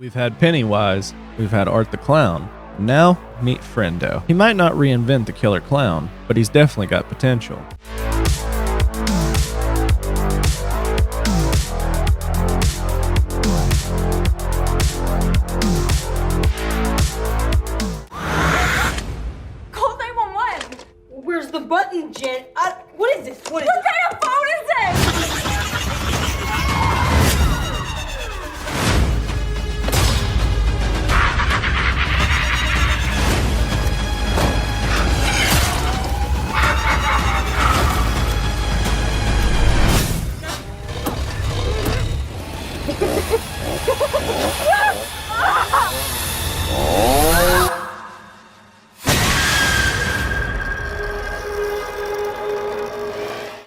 We've had Pennywise, we've had Art the Clown, and now meet Frendo. He might not reinvent the killer clown, but he's definitely got potential. Call 911! Where's the button, Jen? What is this? What kind of phone is this?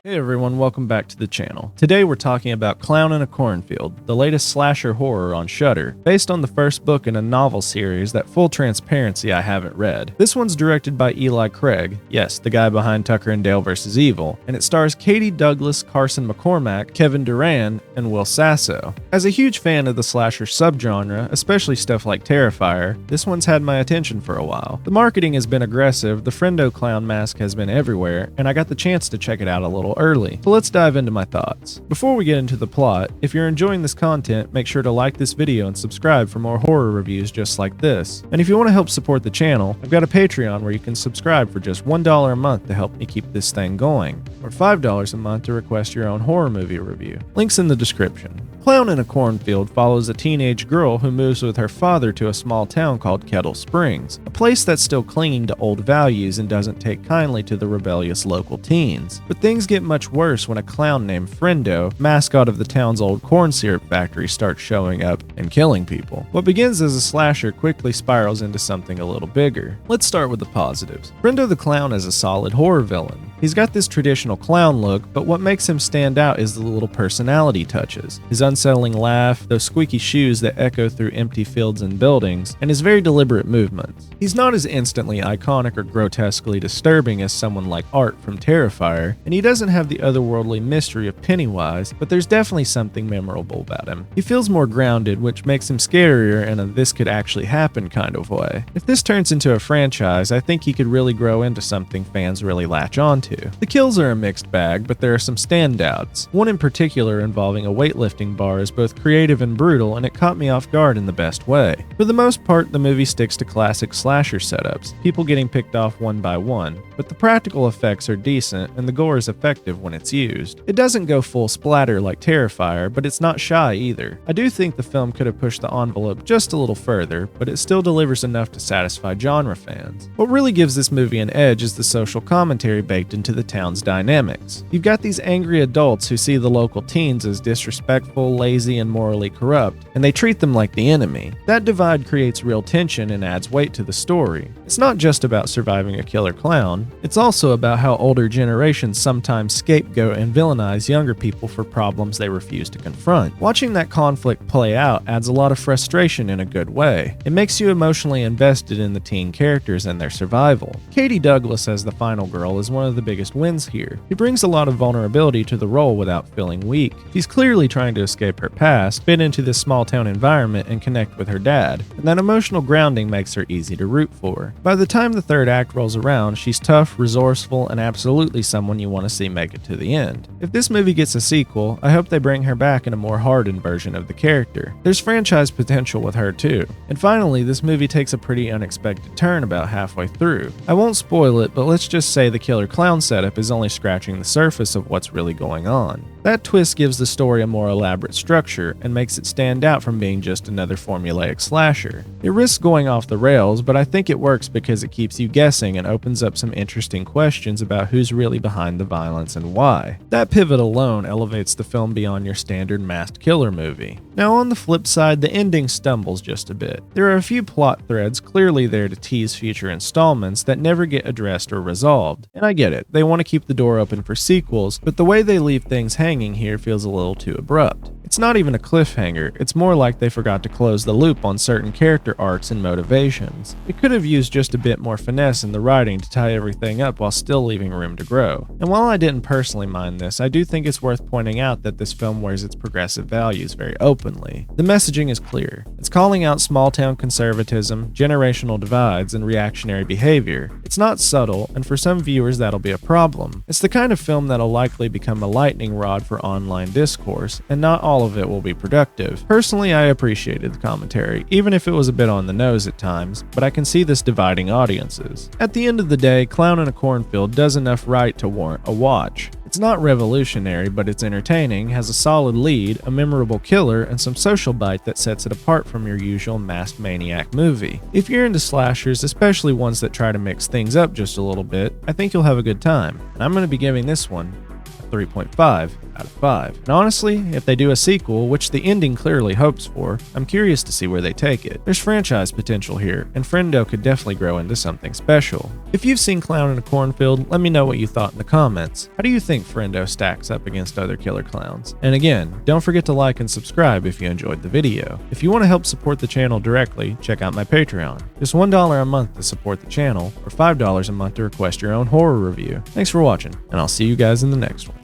Hey everyone, welcome back to the channel. Today we're talking about Clown in a Cornfield, the latest slasher horror on Shudder, based on the first book in a novel series that, full transparency, I haven't read. This one's directed by Eli Craig, yes, the guy behind Tucker and Dale vs. Evil, and it stars Katie Douglas, Carson MacCormac, Kevin Durand, and Will Sasso. As a huge fan of the slasher subgenre, especially stuff like Terrifier, this one's had my attention for a while. The marketing has been aggressive, the Frendo clown mask has been everywhere, and I got the chance to check it out a little early. So let's dive into my thoughts. Before we get into the plot, if you're enjoying this content, make sure to like this video and subscribe for more horror reviews just like this. And if you want to help support the channel, I've got a Patreon where you can subscribe for just $1 a month to help me keep this thing going, or $5 a month to request your own horror movie review. Links in the description. Clown in a Cornfield follows a teenage girl who moves with her father to a small town called Kettle Springs, a place that's still clinging to old values and doesn't take kindly to the rebellious local teens. But things get much worse when a clown named Frendo, mascot of the town's old corn syrup factory, starts showing up and killing people. What begins as a slasher quickly spirals into something a little bigger. Let's start with the positives. Frendo the Clown is a solid horror villain. He's got this traditional clown look, but what makes him stand out is the little personality touches. His unsettling laugh, those squeaky shoes that echo through empty fields and buildings, and his very deliberate movements. He's not as instantly iconic or grotesquely disturbing as someone like Art from Terrifier, and he doesn't have the otherworldly mystery of Pennywise, but there's definitely something memorable about him. He feels more grounded, which makes him scarier in a this could actually happen kind of way. If this turns into a franchise, I think he could really grow into something fans really latch onto. The kills are a mixed bag, but there are some standouts. One in particular involving a weightlifting bar is both creative and brutal, and it caught me off guard in the best way. For the most part, the movie sticks to classic slasher setups, people getting picked off one by one, but the practical effects are decent and the gore is effective when it's used. It doesn't go full splatter like Terrifier, but it's not shy either. I do think the film could have pushed the envelope just a little further, but it still delivers enough to satisfy genre fans. What really gives this movie an edge is the social commentary baked into the town's dynamics. You've got these angry adults who see the local teens as disrespectful, lazy, and morally corrupt, and they treat them like the enemy. That divide creates real tension and adds weight to the story. It's not just about surviving a killer clown, it's also about how older generations sometimes scapegoat and villainize younger people for problems they refuse to confront. Watching that conflict play out adds a lot of frustration in a good way. It makes you emotionally invested in the teen characters and their survival. Katie Douglas as the final girl is one of the biggest wins here. She brings a lot of vulnerability to the role without feeling weak. She's clearly trying to escape her past, fit into this small town environment, and connect with her dad, and that emotional grounding makes her easy to root for. By the time the third act rolls around, she's tough, resourceful, and absolutely someone you want to see make it to the end. If this movie gets a sequel, I hope they bring her back in a more hardened version of the character. There's franchise potential with her too. And finally, this movie takes a pretty unexpected turn about halfway through. I won't spoil it, but let's just say the killer clown setup is only scratching the surface of what's really going on. That twist gives the story a more elaborate structure and makes it stand out from being just another formulaic slasher. It risks going off the rails, but I think it works because it keeps you guessing and opens up some interesting questions about who's really behind the violence and why. That pivot alone elevates the film beyond your standard masked killer movie. Now on the flip side, the ending stumbles just a bit. There are a few plot threads clearly there to tease future installments that never get addressed or resolved. And I get it, they want to keep the door open for sequels, but the way they leave things hanging here feels a little too abrupt. It's not even a cliffhanger, it's more like they forgot to close the loop on certain character arcs and motivations. It could have used just a bit more finesse in the writing to tie everything up while still leaving room to grow. And while I didn't personally mind this, I do think it's worth pointing out that this film wears its progressive values very openly. openly. The messaging is clear. It's calling out small-town conservatism, generational divides, and reactionary behavior. It's not subtle, and for some viewers that'll be a problem. It's the kind of film that'll likely become a lightning rod for online discourse, and not all of it will be productive. Personally, I appreciated the commentary, even if it was a bit on the nose at times, but I can see this dividing audiences. At the end of the day, Clown in a Cornfield does enough right to warrant a watch. It's not revolutionary, but it's entertaining, has a solid lead, a memorable killer, and some social bite that sets it apart from your usual masked maniac movie. If you're into slashers, especially ones that try to mix things up just a little bit, I think you'll have a good time. And I'm going to be giving this one a 3.5 out of 5. And honestly, if they do a sequel, which the ending clearly hopes for, I'm curious to see where they take it. There's franchise potential here, and Frendo could definitely grow into something special. If you've seen Clown in a Cornfield, let me know what you thought in the comments. How do you think Frendo stacks up against other killer clowns? And again, don't forget to like and subscribe if you enjoyed the video. If you want to help support the channel directly, check out my Patreon. Just $1 a month to support the channel, or $5 a month to request your own horror review. Thanks for watching, and I'll see you guys in the next one.